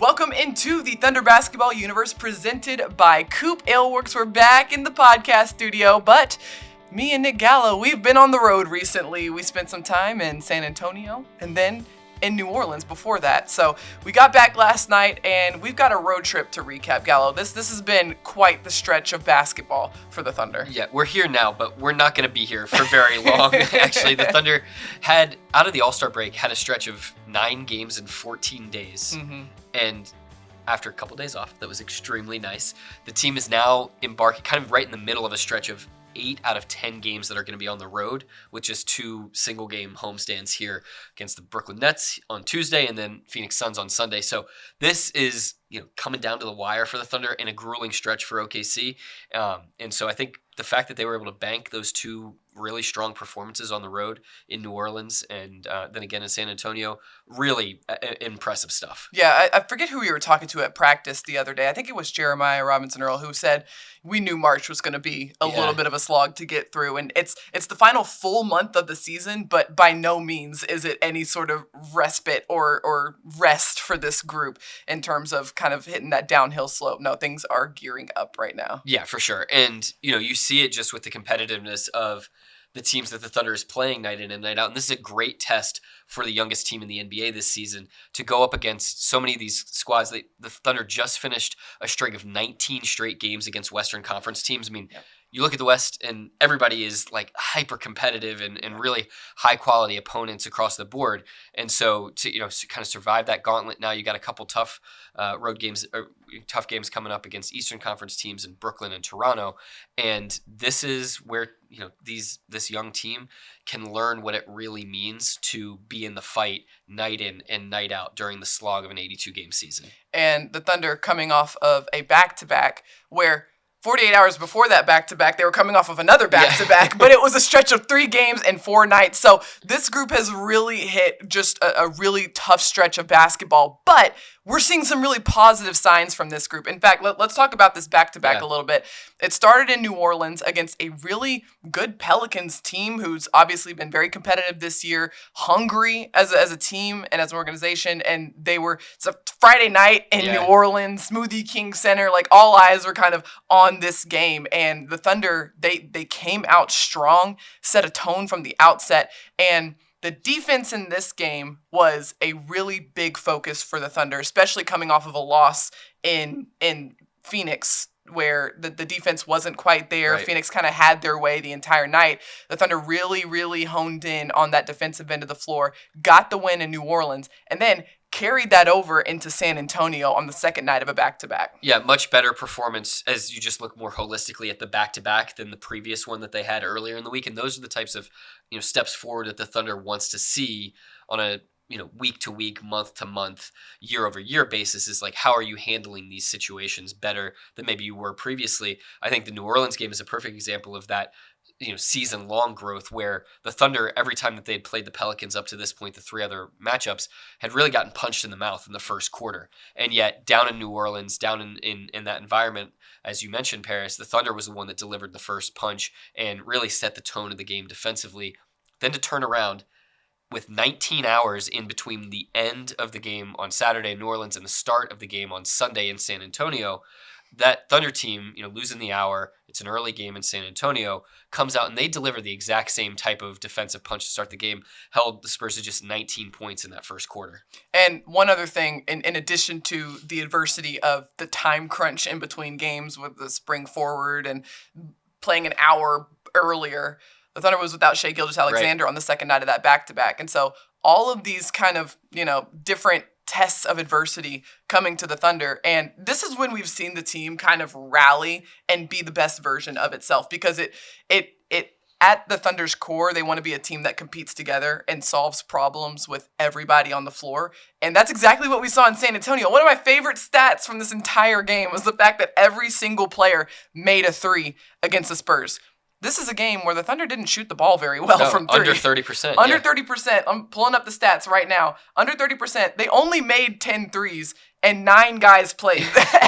Welcome into the Thunder Basketball Universe presented by COOP Ale Works. We're back in the podcast studio, but me and Nick Gallo, we've been on the road recently. We spent some time in San Antonio and then in New Orleans before that. So we got back last night and we've got a road trip to recap, Gallo. This has been quite the stretch of basketball for the Thunder. Yeah, we're here now, but we're not going to be here for very long. Actually, the Thunder had, out of the All-Star break, had a stretch of 9 games in 14 days. Mm-hmm. And after a couple days off, that was extremely nice. The team is now embarking kind of right in the middle of a stretch of 8 out of 10 games that are going to be on the road, with just 2 single-game homestands here against the Brooklyn Nets on Tuesday and then Phoenix Suns on Sunday. So this is, coming down to the wire for the Thunder in a grueling stretch for OKC. And so I think the fact that they were able to bank those 2 really strong performances on the road in New Orleans and then again in San Antonio, really impressive stuff. Yeah, I forget who we were talking to at practice the other day. I think it was Jeremiah Robinson-Earl who said we knew March was going to be a little bit of a slog to get through. And it's the final full month of the season, but by no means is it any sort of respite or rest for this group in terms of kind of hitting that downhill slope. No, things are gearing up right now. Yeah, for sure. And, you see it just with the competitiveness of the teams that the Thunder is playing night in and night out. And this is a great test for the youngest team in the NBA this season to go up against so many of these squads. The Thunder just finished a streak of 19 straight games against Western Conference teams. I mean, you look at the West and everybody is like hyper competitive and really high quality opponents across the board. And so to kind of survive that gauntlet, now you got a couple tough road games or tough games coming up against Eastern Conference teams in Brooklyn and Toronto. And this is where this young team can learn what it really means to be in the fight night in and night out during the slog of an 82-game season. And the Thunder coming off of a back-to-back where 48 hours before that back-to-back, they were coming off of another back-to-back, but it was a stretch of 3 games and 4 nights. So this group has really hit just a really tough stretch of basketball, but we're seeing some really positive signs from this group. In fact, let's talk about this back-to-back a little bit. It started in New Orleans against a really good Pelicans team who's obviously been very competitive this year, hungry as a team and as an organization, and it's a Friday night in New Orleans, Smoothie King Center, like all eyes were kind of on this game, and the Thunder, they came out strong, set a tone from the outset, and the defense in this game was a really big focus for the Thunder, especially coming off of a loss in Phoenix where the defense wasn't quite there. Right. Phoenix kind of had their way the entire night. The Thunder really, really honed in on that defensive end of the floor, got the win in New Orleans, and then carried that over into San Antonio on the second night of a back-to-back. Yeah, much better performance as you just look more holistically at the back-to-back than the previous one that they had earlier in the week. And those are the types of steps forward that the Thunder wants to see on a week-to-week, month-to-month, year-over-year basis. Is like, how are you handling these situations better than maybe you were previously? I think the New Orleans game is a perfect example of that season-long growth, where the Thunder, every time that they had played the Pelicans up to this point, the 3 other matchups, had really gotten punched in the mouth in the first quarter. And yet, down in New Orleans, down in that environment, as you mentioned, Paris, the Thunder was the one that delivered the first punch and really set the tone of the game defensively. Then to turn around with 19 hours in between the end of the game on Saturday in New Orleans and the start of the game on Sunday in San Antonio, that Thunder team, losing the hour, it's an early game in San Antonio, comes out and they deliver the exact same type of defensive punch to start the game, held the Spurs to just 19 points in that first quarter. And one other thing, in addition to the adversity of the time crunch in between games with the spring forward and playing an hour earlier, the Thunder was without Shai Gilgeous-Alexander on the second night of that back-to-back. And so all of these kind of, different tests of adversity coming to the Thunder. And this is when we've seen the team kind of rally and be the best version of itself, because it at the Thunder's core, they want to be a team that competes together and solves problems with everybody on the floor. And that's exactly what we saw in San Antonio. One of my favorite stats from this entire game was the fact that every single player made a 3 against the Spurs. This is a game where the Thunder didn't shoot the ball very well from 3. Under 30%. Under 30%. I'm pulling up the stats right now. Under 30%. They only made 10 threes, and 9 guys played.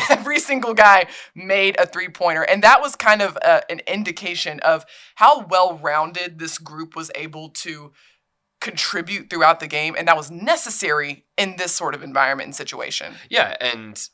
Every single guy made a 3-pointer. And that was kind of an indication of how well-rounded this group was able to contribute throughout the game, and that was necessary in this sort of environment and situation. Yeah, and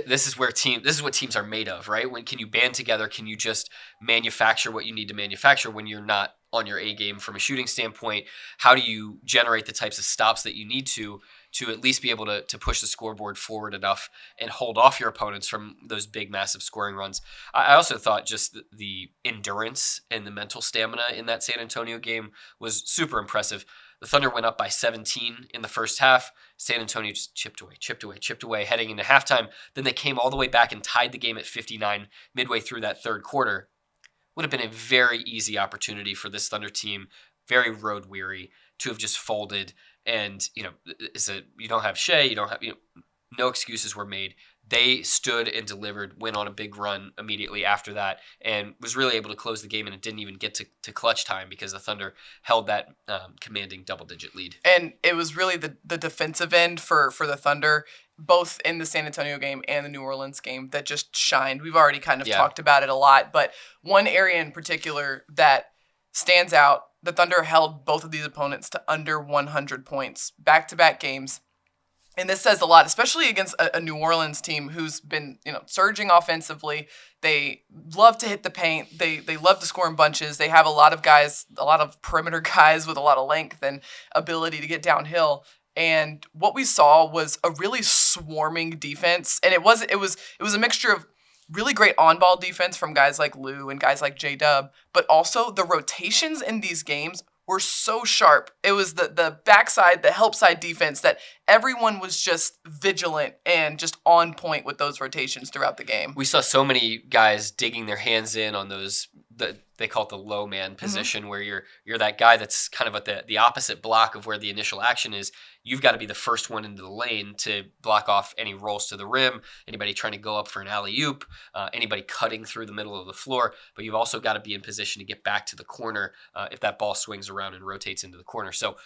this is what teams are made of, right? When can you band together? Can you just manufacture what you need to manufacture when you're not on your A game from a shooting standpoint? How do you generate the types of stops that you need to at least be able to push the scoreboard forward enough and hold off your opponents from those big, massive scoring runs? I also thought just the endurance and the mental stamina in that San Antonio game was super impressive. The Thunder went up by 17 in the first half. San Antonio just chipped away heading into halftime. Then they came all the way back and tied the game at 59 midway through that third quarter. Would have been a very easy opportunity for this Thunder team, very road weary, to have just folded. And, you don't have Shea, no excuses were made. They stood and delivered, went on a big run immediately after that, and was really able to close the game, and it didn't even get to clutch time because the Thunder held that commanding double-digit lead. And it was really the defensive end for the Thunder, both in the San Antonio game and the New Orleans game, that just shined. We've already kind of talked about it a lot, but one area in particular that stands out, the Thunder held both of these opponents to under 100 points, back-to-back games. And this says a lot, especially against a New Orleans team who's been, surging offensively. They love to hit the paint. They love to score in bunches. They have a lot of perimeter guys with a lot of length and ability to get downhill. And what we saw was a really swarming defense. And it was a mixture of really great on-ball defense from guys like Lou and guys like JDub, but also the rotations in these games were so sharp. It was the backside, the help side defense that everyone was just vigilant and just on point with those rotations throughout the game. We saw so many guys digging their hands in on those, they call it the low man position, where you're that guy that's kind of at the opposite block of where the initial action is. You've got to be the first one into the lane to block off any rolls to the rim, anybody trying to go up for an alley-oop, anybody cutting through the middle of the floor. But you've also got to be in position to get back to the corner if that ball swings around and rotates into the corner. So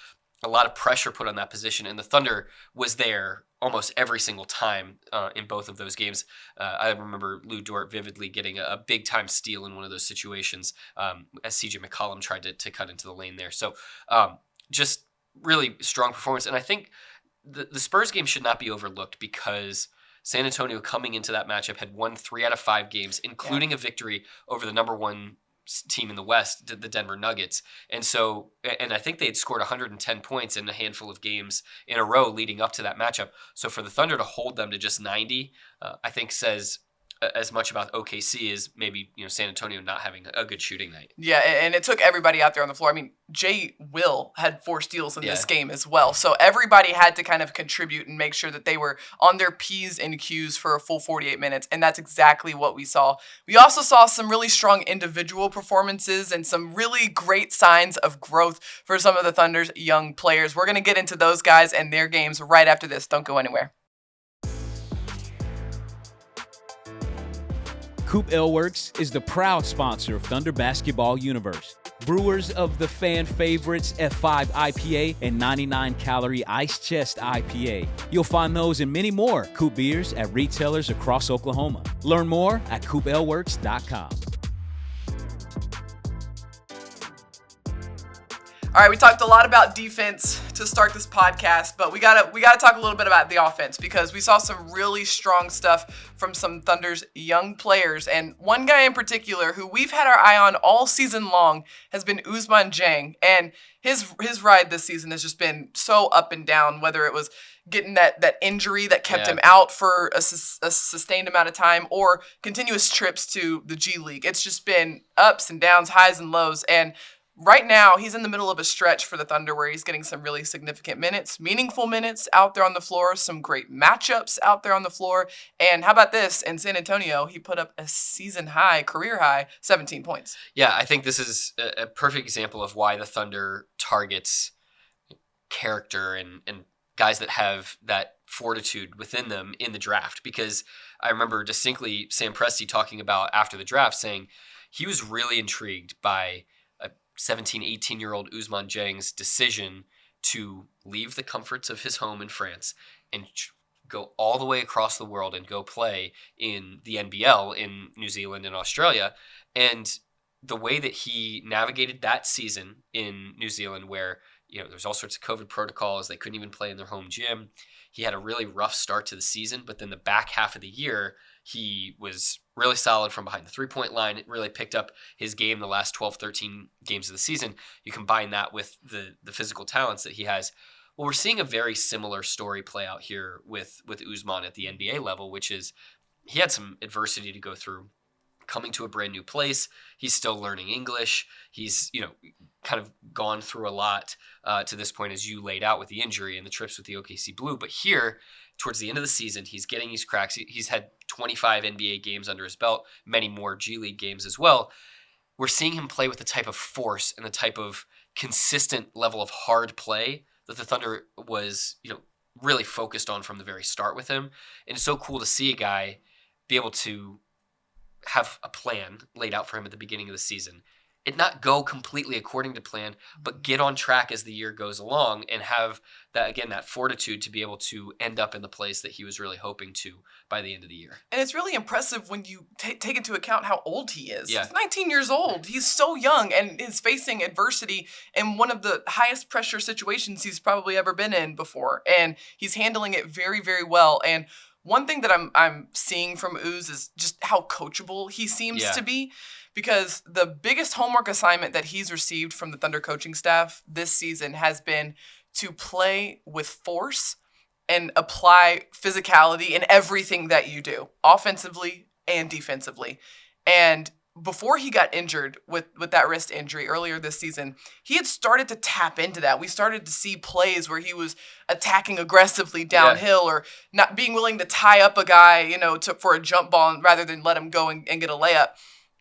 a lot of pressure put on that position, and the Thunder was there almost every single time in both of those games. I remember Lou Dort vividly getting a big-time steal in one of those situations as CJ McCollum tried to cut into the lane there. So just really strong performance. And I think the Spurs game should not be overlooked because San Antonio, coming into that matchup, had won 3 out of 5 games, including a victory over the number 1 team in the West, the Denver Nuggets. And I think they had scored 110 points in a handful of games in a row leading up to that matchup. So for the Thunder to hold them to just 90, I think says as much about OKC as maybe San Antonio not having a good shooting night. Yeah, and it took everybody out there on the floor. I mean, Jay Will had 4 steals in this game as well. So everybody had to kind of contribute and make sure that they were on their P's and Q's for a full 48 minutes, and that's exactly what we saw. We also saw some really strong individual performances and some really great signs of growth for some of the Thunder's young players. We're going to get into those guys and their games right after this. Don't go anywhere. COOP Ale Works is the proud sponsor of Thunder Basketball Universe. Brewers of the fan favorites F5 IPA and 99-calorie Ice Chest IPA. You'll find those and many more COOP beers at retailers across Oklahoma. Learn more at CoopAleWorks.com. All right, we talked a lot about defense to start this podcast, but we gotta talk a little bit about the offense because we saw some really strong stuff from some Thunder's young players. And one guy in particular who we've had our eye on all season long has been Ousmane Dieng. And his ride this season has just been so up and down, whether it was getting that injury that kept him out for a sustained amount of time or continuous trips to the G League. It's just been ups and downs, highs and lows. And right now, he's in the middle of a stretch for the Thunder where he's getting some really significant minutes, meaningful minutes out there on the floor, some great matchups out there on the floor. And how about this? In San Antonio, he put up a career high, 17 points. Yeah, I think this is a perfect example of why the Thunder targets character and guys that have that fortitude within them in the draft. Because I remember distinctly Sam Presti talking about after the draft saying he was really intrigued by 17, 18-year-old Ousmane Dieng's decision to leave the comforts of his home in France and go all the way across the world and go play in the NBL in New Zealand and Australia. And the way that he navigated that season in New Zealand, where There's all sorts of COVID protocols. They couldn't even play in their home gym. He had a really rough start to the season, but then the back half of the year, he was really solid from behind the three-point line. It really picked up his game the last 12, 13 games of the season. You combine that with the physical talents that he has. Well, we're seeing a very similar story play out here with Ousmane at the NBA level, which is he had some adversity to go through. Coming to a brand new place, he's still learning English. He's, kind of gone through a lot to this point, as you laid out with the injury and the trips with the OKC Blue. But here, towards the end of the season, he's getting these cracks. He's had 25 NBA games under his belt, many more G League games as well. We're seeing him play with the type of force and the type of consistent level of hard play that the Thunder was, really focused on from the very start with him. And it's so cool to see a guy be able to have a plan laid out for him at the beginning of the season. It not go completely according to plan, but get on track as the year goes along and have that fortitude to be able to end up in the place that he was really hoping to by the end of the year. And it's really impressive when you take into account how old he is. Yeah. He's 19 years old. He's so young and is facing adversity in one of the highest pressure situations he's probably ever been in before. And he's handling it very, very well. And one thing that I'm seeing from Ooz is just how coachable he seems to be, because the biggest homework assignment that he's received from the Thunder coaching staff this season has been to play with force and apply physicality in everything that you do, offensively and defensively. And before he got injured with that wrist injury earlier this season, he had started to tap into that. We started to see plays where he was attacking aggressively downhill or not being willing to tie up a guy, for a jump ball rather than let him go and get a layup.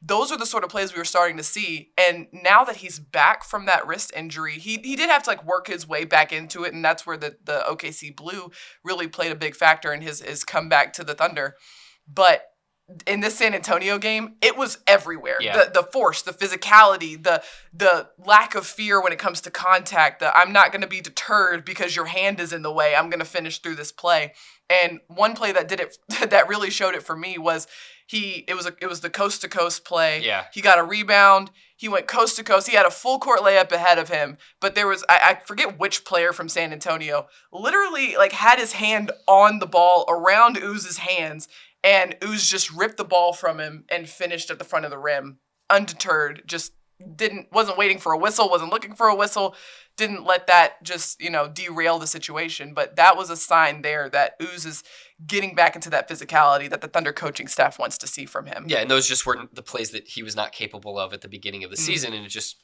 Those are the sort of plays we were starting to see. And now that he's back from that wrist injury, he did have to work his way back into it. And that's where the OKC Blue really played a big factor in his comeback to the Thunder. But in this San Antonio game, it was everywhere. Yeah. The force, the physicality, the lack of fear when it comes to contact, I'm not going to be deterred because your hand is in the way. I'm going to finish through this play. And one play that did it, that really showed it for me was it was the coast to coast play. Yeah. He got a rebound. He went coast to coast. He had a full court layup ahead of him, but there was, I forget which player from San Antonio, literally had his hand on the ball around Ouz's hands. And Ooz just ripped the ball from him and finished at the front of the rim, undeterred. Just wasn't waiting for a whistle, wasn't looking for a whistle, didn't let that just derail the situation. But that was a sign there that Ooz is getting back into that physicality that the Thunder coaching staff wants to see from him. Yeah, and those just weren't the plays that he was not capable of at the beginning of the season, and it just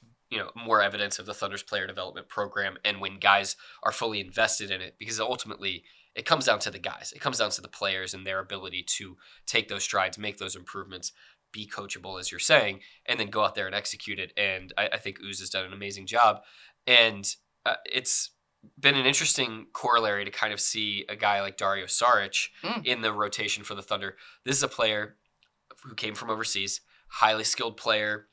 more evidence of the Thunder's player development program and when guys are fully invested in it, because ultimately it comes down to the guys. It comes down to the players and their ability to take those strides, make those improvements, be coachable, as you're saying, and then go out there and execute it. And I think Ooz has done an amazing job. And it's been an interesting corollary to kind of see a guy like Dario Saric in the rotation for the Thunder. This is a player who came from overseas, highly skilled player.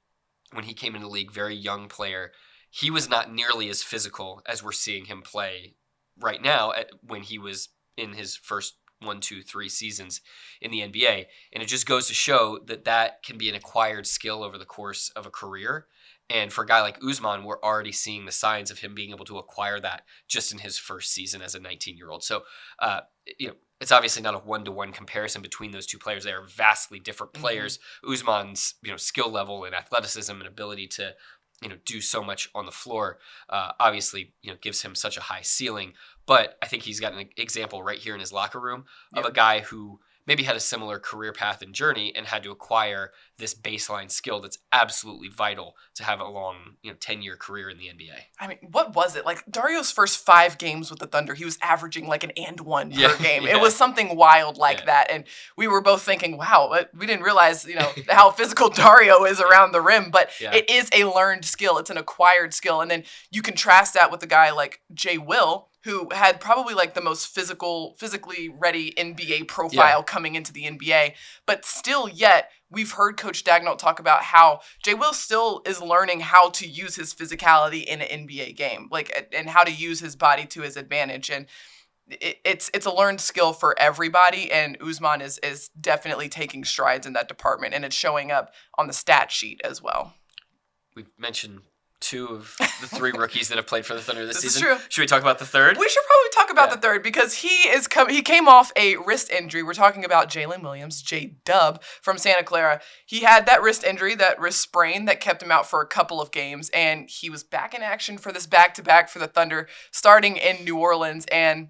When he came into the league, very young player. He was not nearly as physical as we're seeing him play right now when he was in his first 1, 2, 3 seasons in the NBA. And it just goes to show that can be an acquired skill over the course of a career. And for a guy like Ousmane, we're already seeing the signs of him being able to acquire that just in his first season as a 19-year-old. So, it's obviously not a one-to-one comparison between those two players. They are vastly different players. Ousmane's, skill level and athleticism and ability to do so much on the floor, obviously, gives him such a high ceiling. But I think he's got an example right here in his locker room of a guy who maybe had a similar career path and journey and had to acquire this baseline skill that's absolutely vital to have a long, 10-year career in the NBA. I mean, what was it? Dario's first 5 games with the Thunder, he was averaging an and one per game. Yeah. It was something wild that. And we were both thinking, wow, we didn't realize, how physical Dario is around the rim. But it is a learned skill. It's an acquired skill. And then you contrast that with a guy like Jay Will, who had probably the most physically ready NBA profile coming into the NBA. But still yet, we've heard Coach Dagnall talk about how Jay Will still is learning how to use his physicality in an NBA game, and how to use his body to his advantage. And it's a learned skill for everybody, and Ousmane is definitely taking strides in that department, and it's showing up on the stat sheet as well. We've mentioned two of the three rookies that have played for the Thunder this season. Is true. Should we talk about the third? We should probably talk about the third because he came off a wrist injury. We're talking about Jalen Williams, JDub from Santa Clara. He had that wrist injury, that wrist sprain that kept him out for a couple of games, and he was back in action for this back-to-back for the Thunder starting in New Orleans. And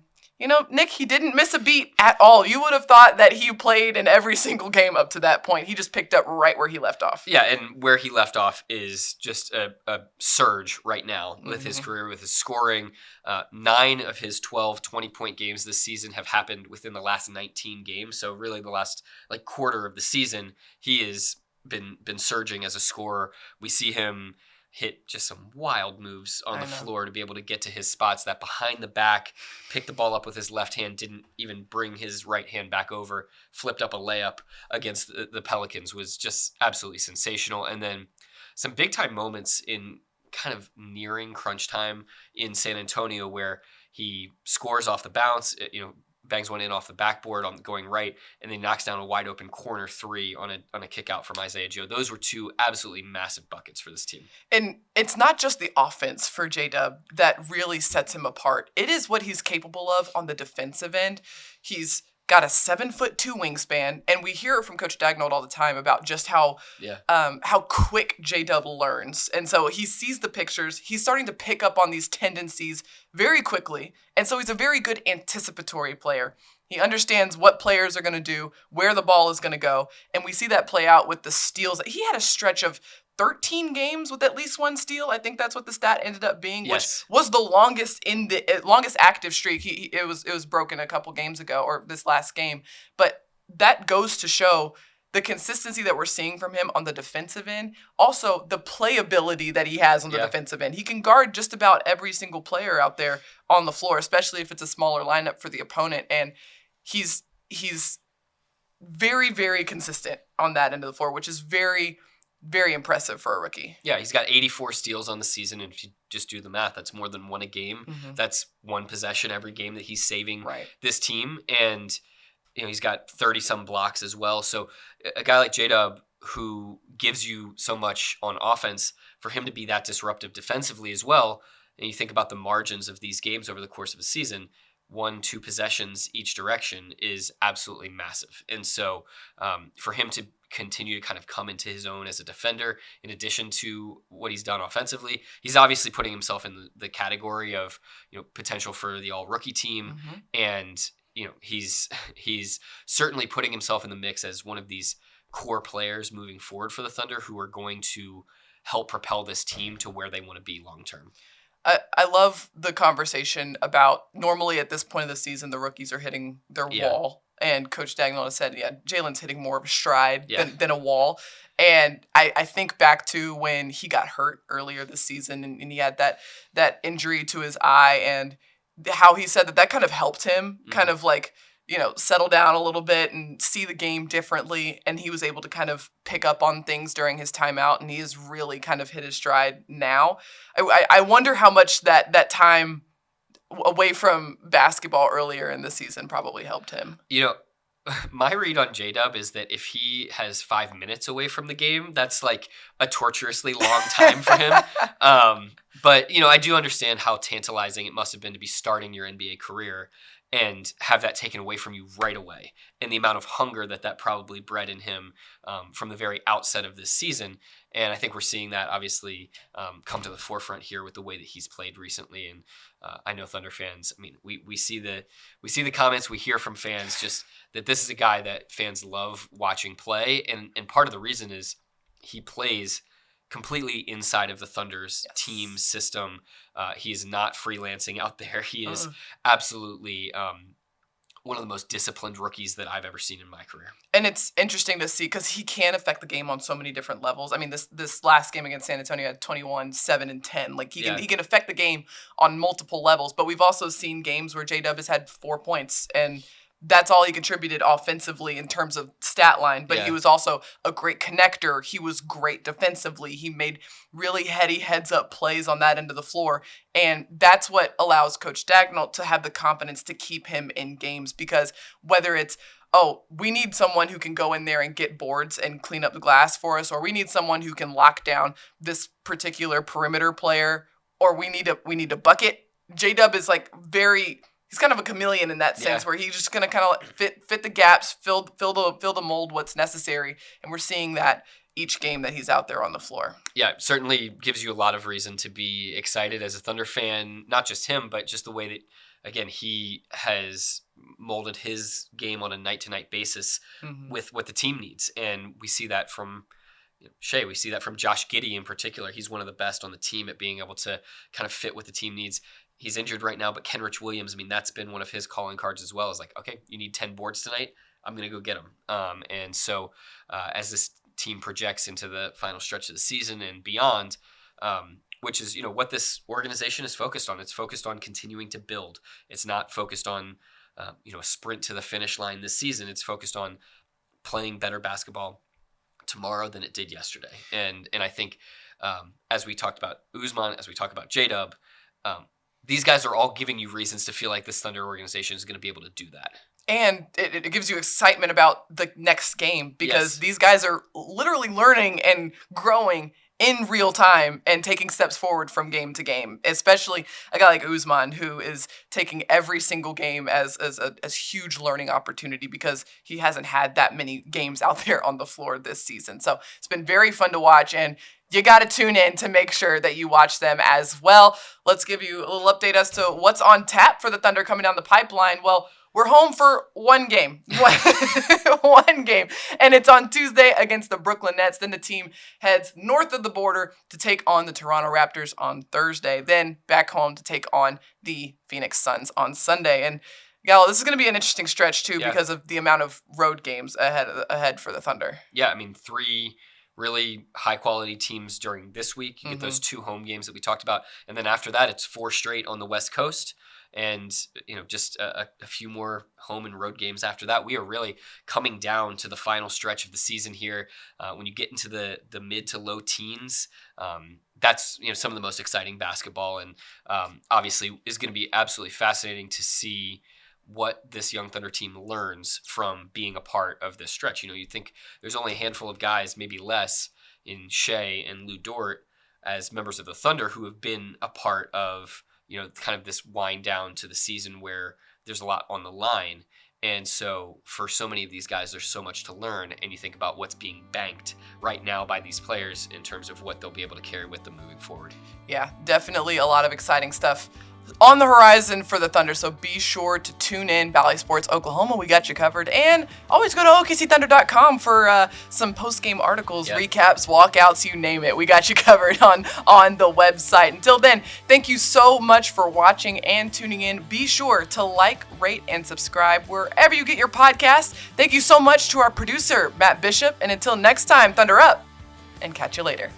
Nick, he didn't miss a beat at all. You would have thought that he played in every single game up to that point. He just picked up right where he left off. Yeah, and where he left off is just a surge right now with his career, with his scoring. 9 of his 12 20-point games this season have happened within the last 19 games. So really the last quarter of the season, he has been surging as a scorer. We see him hit just some wild moves on the floor to be able to get to his spots. That behind the back, picked the ball up with his left hand, didn't even bring his right hand back over, flipped up a layup against the Pelicans, was just absolutely sensational. And then some big time moments in kind of nearing crunch time in San Antonio where he scores off the bounce, bangs one in off the backboard on going right, and then knocks down a wide open corner 3 on a kick out from Isaiah Joe. Those were 2 absolutely massive buckets for this team. And it's not just the offense for JDub that really sets him apart. It is what he's capable of on the defensive end. He's got a 7'2" wingspan, and we hear it from Coach Daigneault all the time about just how quick JDub learns. And so he sees the pictures. He's starting to pick up on these tendencies very quickly, and so he's a very good anticipatory player. He understands what players are going to do, where the ball is going to go, and we see that play out with the steals. He had a stretch of 13 games with at least 1 steal. I think that's what the stat ended up being, which was the longest longest active streak. It was broken a couple games ago, or this last game. But that goes to show the consistency that we're seeing from him on the defensive end. Also, the playability that he has on the defensive end. He can guard just about every single player out there on the floor, especially if it's a smaller lineup for the opponent. And he's very, very consistent on that end of the floor, which is very, very impressive for a rookie. Yeah, he's got 84 steals on the season, and if you just do the math, that's more than 1 a game. That's 1 possession every game that he's saving this team, and he's got 30-some blocks as well. So a guy like JDub, who gives you so much on offense, for him to be that disruptive defensively as well, and you think about the margins of these games over the course of a season, 1-2 possessions each direction is absolutely massive. And so for him to continue to kind of come into his own as a defender, in addition to what he's done offensively, he's obviously putting himself in the category of potential for the all-rookie team. And he's certainly putting himself in the mix as one of these core players moving forward for the Thunder who are going to help propel this team to where they want to be long term. I love the conversation about, normally at this point of the season, the rookies are hitting their wall. And Coach Daigneault has said, Jalen's hitting more of a stride than a wall. And I think back to when he got hurt earlier this season and he had that injury to his eye, and how he said that kind of helped him kind of settle down a little bit and see the game differently. And he was able to kind of pick up on things during his timeout, and he has really kind of hit his stride now. I wonder how much that time away from basketball earlier in the season probably helped him. My read on JDub is that if he has 5 minutes away from the game, that's like a torturously long time for him. But I do understand how tantalizing it must have been to be starting your NBA career and have that taken away from you right away, and the amount of hunger that probably bred in him from the very outset of this season. And I think we're seeing that obviously come to the forefront here with the way that he's played recently. And I know Thunder fans, we see the comments, we hear from fans just that this is a guy that fans love watching play. And part of the reason is he plays completely inside of the Thunder's team system. He is not freelancing out there. He is absolutely one of the most disciplined rookies that I've ever seen in my career. And it's interesting to see because he can affect the game on so many different levels. This last game against San Antonio had 21, 7, and 10. He can affect the game on multiple levels. But we've also seen games where JDub has had 4 points, and that's all he contributed offensively in terms of stat line, but he was also a great connector. He was great defensively. He made really heady heads-up plays on that end of the floor, and that's what allows Coach Daigneault to have the confidence to keep him in games, because whether it's oh, we need someone who can go in there and get boards and clean up the glass for us, or we need someone who can lock down this particular perimeter player, or we need a bucket. JDub is like he's kind of a chameleon in that sense, where he's just going to kind of fit the gaps, fill the mold what's necessary, and we're seeing that each game that he's out there on the floor. Yeah, it certainly gives you a lot of reason to be excited as a Thunder fan, not just him, but just the way that, again, he has molded his game on a night-to-night basis with what the team needs. And we see that from Shea. We see that from Josh Giddey in particular. He's one of the best on the team at being able to kind of fit what the team needs. He's injured right now, but Kenrich Williams, I mean, that's been one of his calling cards as well. Is like, okay, you need 10 boards tonight. I'm going to go get them. And so as this team projects into the final stretch of the season and beyond, which is, what this organization is focused on. It's focused on continuing to build. It's not focused on, a sprint to the finish line this season. It's focused on playing better basketball tomorrow than it did yesterday. And I think as we talked about Ousmane, as we talk about JDub, these guys are all giving you reasons to feel like this Thunder organization is going to be able to do that. And it gives you excitement about the next game, because these guys are literally learning and growing in real time and taking steps forward from game to game, especially a guy like Ousmane, who is taking every single game as a huge learning opportunity, because he hasn't had that many games out there on the floor this season. So it's been very fun to watch, and you got to tune in to make sure that you watch them as well. Let's give you a little update as to what's on tap for the Thunder coming down the pipeline. Well, we're home for one game, one game, and it's on Tuesday against the Brooklyn Nets. Then the team heads north of the border to take on the Toronto Raptors on Thursday, then back home to take on the Phoenix Suns on Sunday. And Gallo, this is going to be an interesting stretch too, because of the amount of road games ahead for the Thunder. Yeah, I mean, 3 really high-quality teams during this week. You get those 2 home games that we talked about, and then after that, it's 4 straight on the West Coast. And, just a few more home and road games after that. We are really coming down to the final stretch of the season here. When you get into the mid to low teens, that's, some of the most exciting basketball. And obviously is going to be absolutely fascinating to see what this young Thunder team learns from being a part of this stretch. You think there's only a handful of guys, maybe less, in Shea and Lou Dort as members of the Thunder who have been a part of kind of this wind down to the season where there's a lot on the line. And so for so many of these guys, there's so much to learn. And you think about what's being banked right now by these players in terms of what they'll be able to carry with them moving forward. Yeah, definitely a lot of exciting stuff on the horizon for the Thunder, so be sure to tune in. Valley Sports Oklahoma, we got you covered. And always go to OKCThunder.com for some post-game articles, recaps, walkouts, you name it. We got you covered on the website. Until then, thank you so much for watching and tuning in. Be sure to like, rate, and subscribe wherever you get your podcasts. Thank you so much to our producer, Matt Bishop. And until next time, Thunder up, and catch you later.